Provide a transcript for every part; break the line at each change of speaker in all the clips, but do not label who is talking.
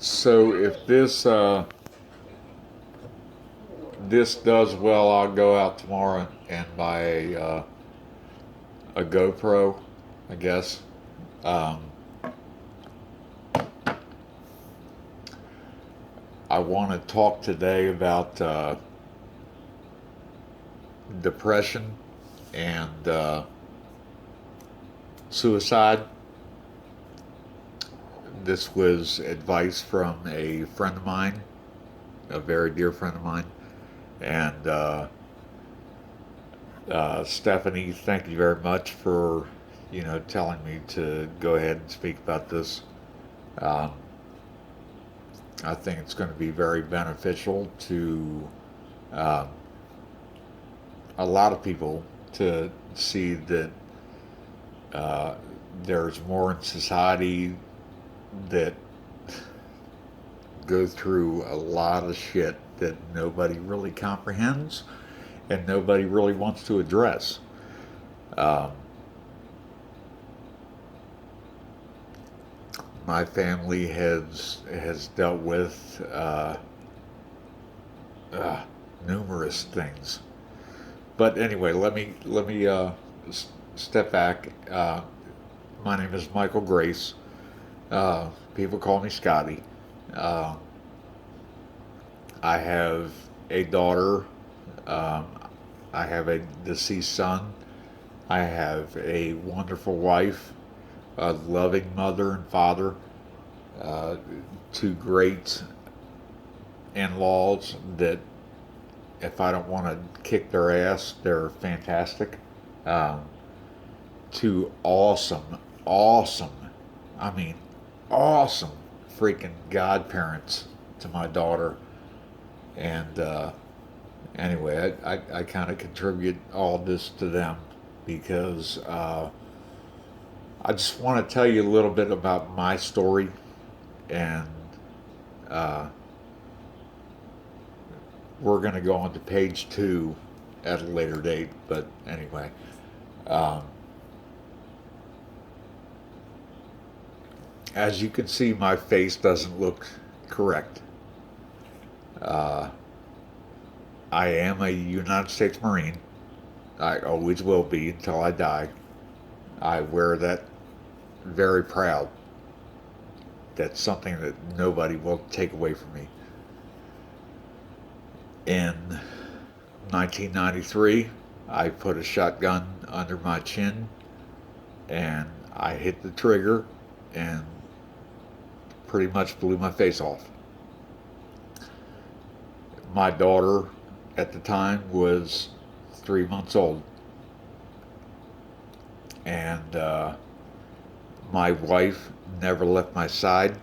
So if this does well, I'll go out tomorrow and buy a GoPro, I guess. Um, I want to talk today about depression and suicide. This was advice from a friend of mine, a very dear friend of mine, and Stephanie, thank you very much for telling me to go ahead and speak about this. Um, I think it's going to be very beneficial to um, a lot of people to see that uh, there's more in society that go through a lot of shit that nobody really comprehends and nobody really wants to address. Um, my family has dealt with uh, numerous things. But anyway, let me step back. My name is Michael Grace. People call me Scotty. Uh, I have a daughter. Um, I have a deceased son. I have a wonderful wife, a loving mother and father, uh, two great in-laws that if I don't want to kick their ass, they're fantastic. Um, two awesome, I mean, awesome freaking godparents to my daughter. And anyway, I kind of contribute all this to them because I just want to tell you a little bit about my story and uh, we're going to go on to page two at a later date. But anyway, um, as you can see, my face doesn't look correct. Uh, I am a United States Marine. I always will be until I die. I wear that very proud. That's something that nobody will take away from me. In 1993, I put a shotgun under my chin and I hit the trigger and pretty much blew my face off. My daughter at the time was 3 months old, and my wife never left my side.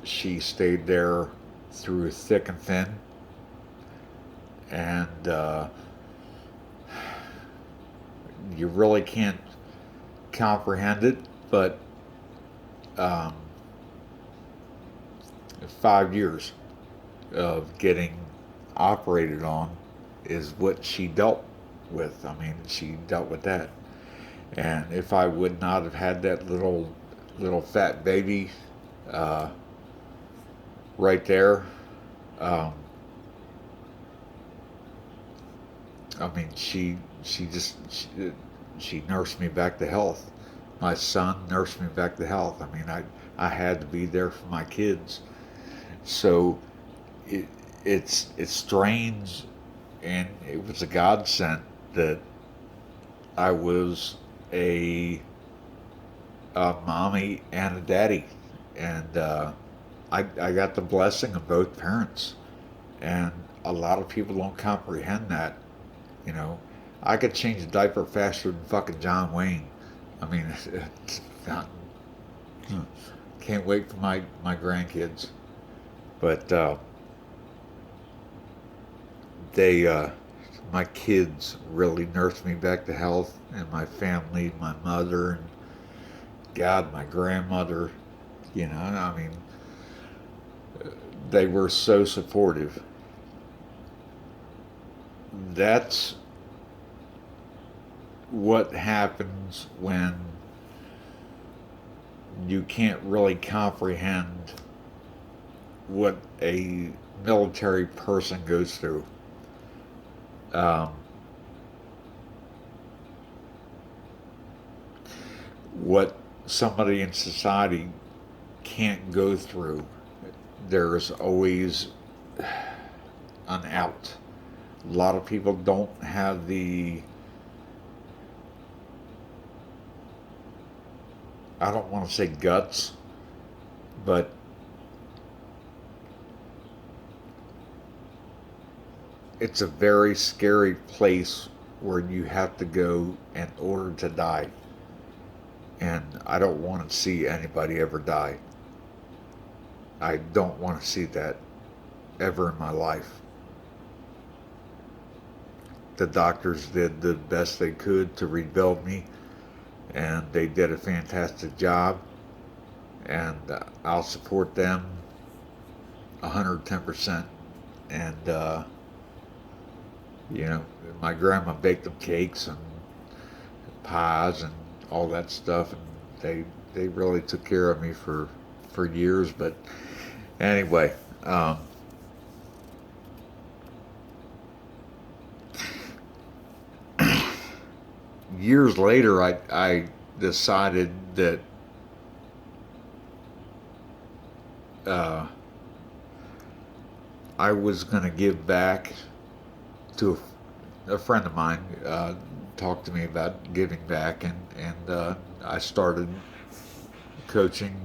She stayed there through thick and thin, and you really can't comprehend it, but um, 5 years of getting operated on is what she dealt with. I mean, she dealt with that. And if I would not have had that little fat baby uh, right there, um, I mean, she nursed me back to health. My son nursed me back to health. I mean, I had to be there for my kids. So it, it's strange, and it was a godsend that I was a, a mommy and a daddy, and I got the blessing of both parents, and a lot of people don't comprehend that. You know, I could change a diaper faster than fucking John Wayne. I mean, I can't wait for my grandkids, but they my kids really nursed me back to health, and my family, my mother, and God, my grandmother. I mean, they were so supportive. That's what happens when you can't really comprehend what a military person goes through. Um, what somebody in society can't go through. There's always an out. A lot of people don't have the, I don't want to say guts, but it's a very scary place where you have to go in order to die. And I don't want to see anybody ever die. I don't want to see that ever in my life. The doctors did the best they could to rebuild me, and they did a fantastic job. And I'll support them 110%. And, you know, my grandma baked them cakes and pies and all that stuff, and they really took care of me for years. But anyway, years later, I decided that uh, I was going to give back to a friend of mine. Talked to me about giving back, and I started coaching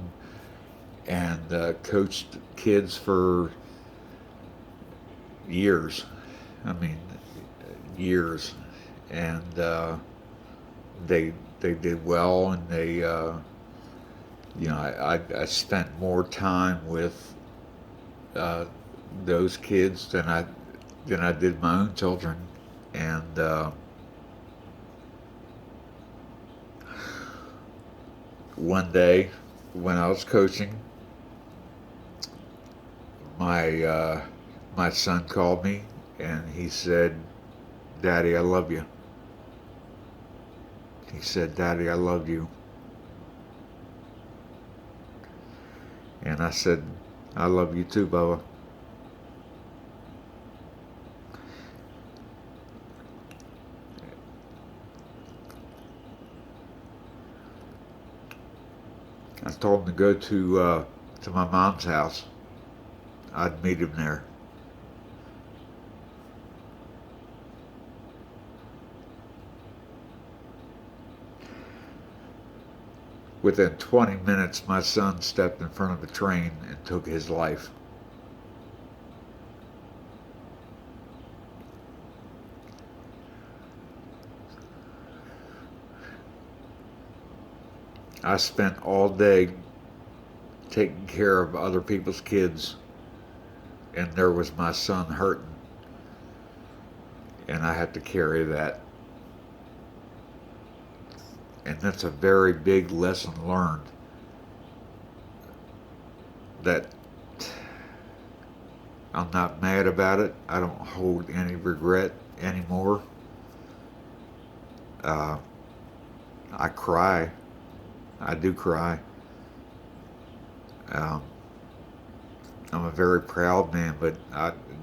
and coached kids for years. I mean, years, and they did well, and they you know, I spent more time with uh, those kids than I did my own children, and one day when I was coaching, my son called me and he said, "Daddy, I love you." He said, "Daddy, I love you." And I said, "I love you too, Bubba." I told him to go to my mom's house. I'd meet him there. Within 20 minutes, my son stepped in front of a train and took his life. I spent all day taking care of other people's kids, and there was my son hurting, and I had to carry that. And that's a very big lesson learned, that I'm not mad about it. I don't hold any regret anymore. Uh, I cry. I do cry. Um, I'm a very proud man, but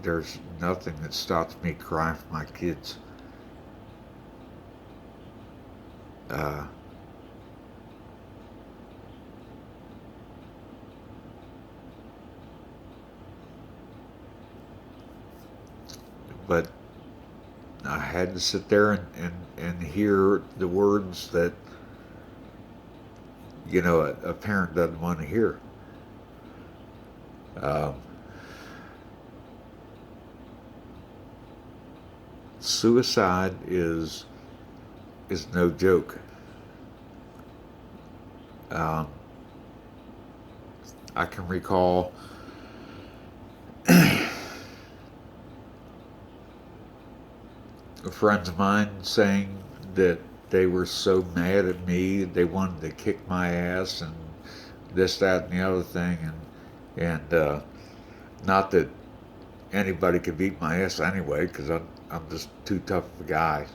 there's nothing that stops me crying for my kids. Uh, but I had to sit there and hear the words that, you know, a parent doesn't want to hear. Um, Suicide is no joke. Um, I can recall friends of mine saying that they were so mad at me, they wanted to kick my ass and this, that, and the other thing, and not that anybody could beat my ass anyway, because I'm just too tough of a guy.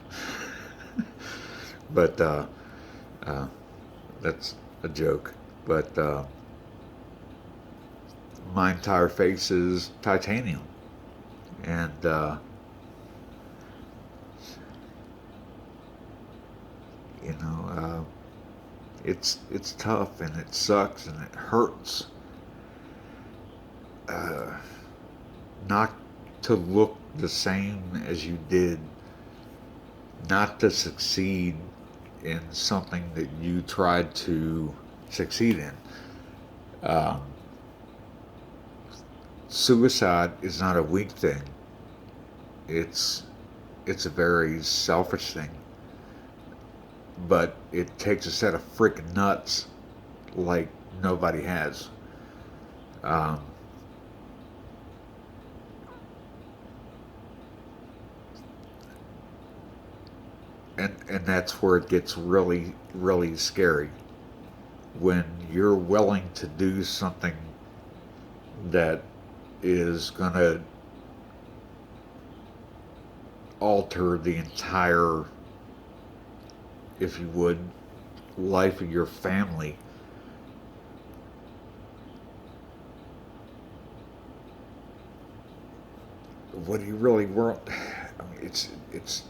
But uh, that's a joke. but my entire face is titanium, and you know, it's tough and it sucks and it hurts uh, not to look the same as you did, not to succeed in something that you tried to succeed in. Um, Suicide is not a weak thing. It's it's a very selfish thing, but it takes a set of freaking nuts like nobody has. Um, and that's where it gets really really scary when you're willing to do something that is going to alter the entire, if you would, life of your family. What do you really want? I mean, it's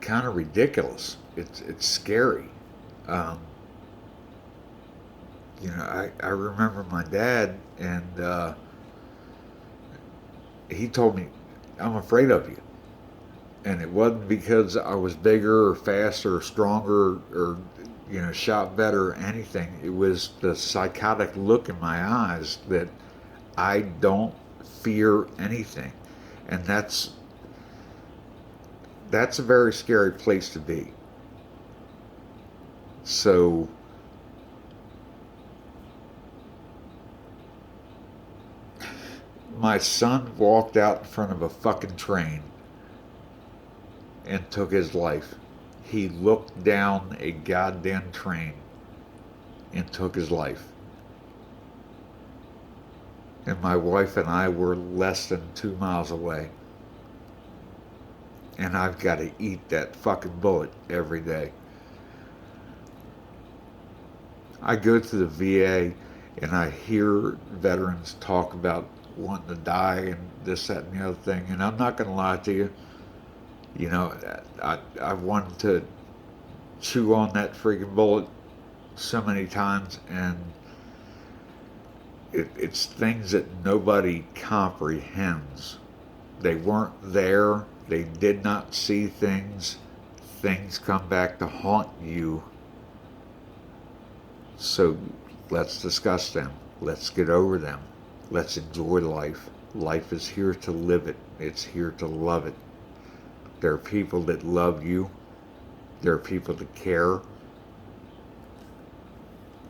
kind of ridiculous. It's scary. Um, I remember my dad, and he told me, "I'm afraid of you." And it wasn't because I was bigger or faster or stronger or shot better or anything. It was the psychotic look in my eyes that I don't fear anything, and that's a very scary place to be. So my son walked out in front of a fucking train and took his life. He looked down a goddamn train and took his life. And my wife and I were less than 2 miles away. And I've got to eat that fucking bullet every day. I go to the VA and I hear veterans talk about wanting to die and this, that, and the other thing. And I'm not going to lie to you. I've wanted to chew on that freaking bullet so many times, and it's things that nobody comprehends. They weren't there. They did not see things. Things come back to haunt you. So let's discuss them. Let's get over them. Let's enjoy life. Life is here to live it. It's here to love it. There are people that love you. There are people that care.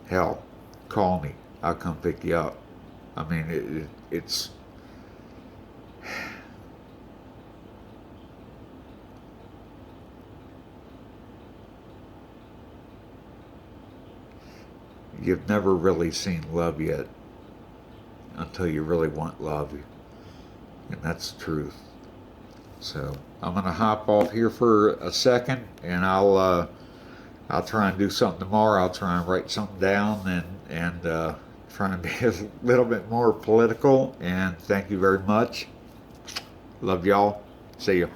Hell, call me. I'll come pick you up. I mean, it's you've never really seen love yet until you really want love, and that's the truth. So I'm gonna hop off here for a second, and I'll try and do something tomorrow. I'll try and write something down and try and be a little bit more political. And thank you very much. Love y'all. See you.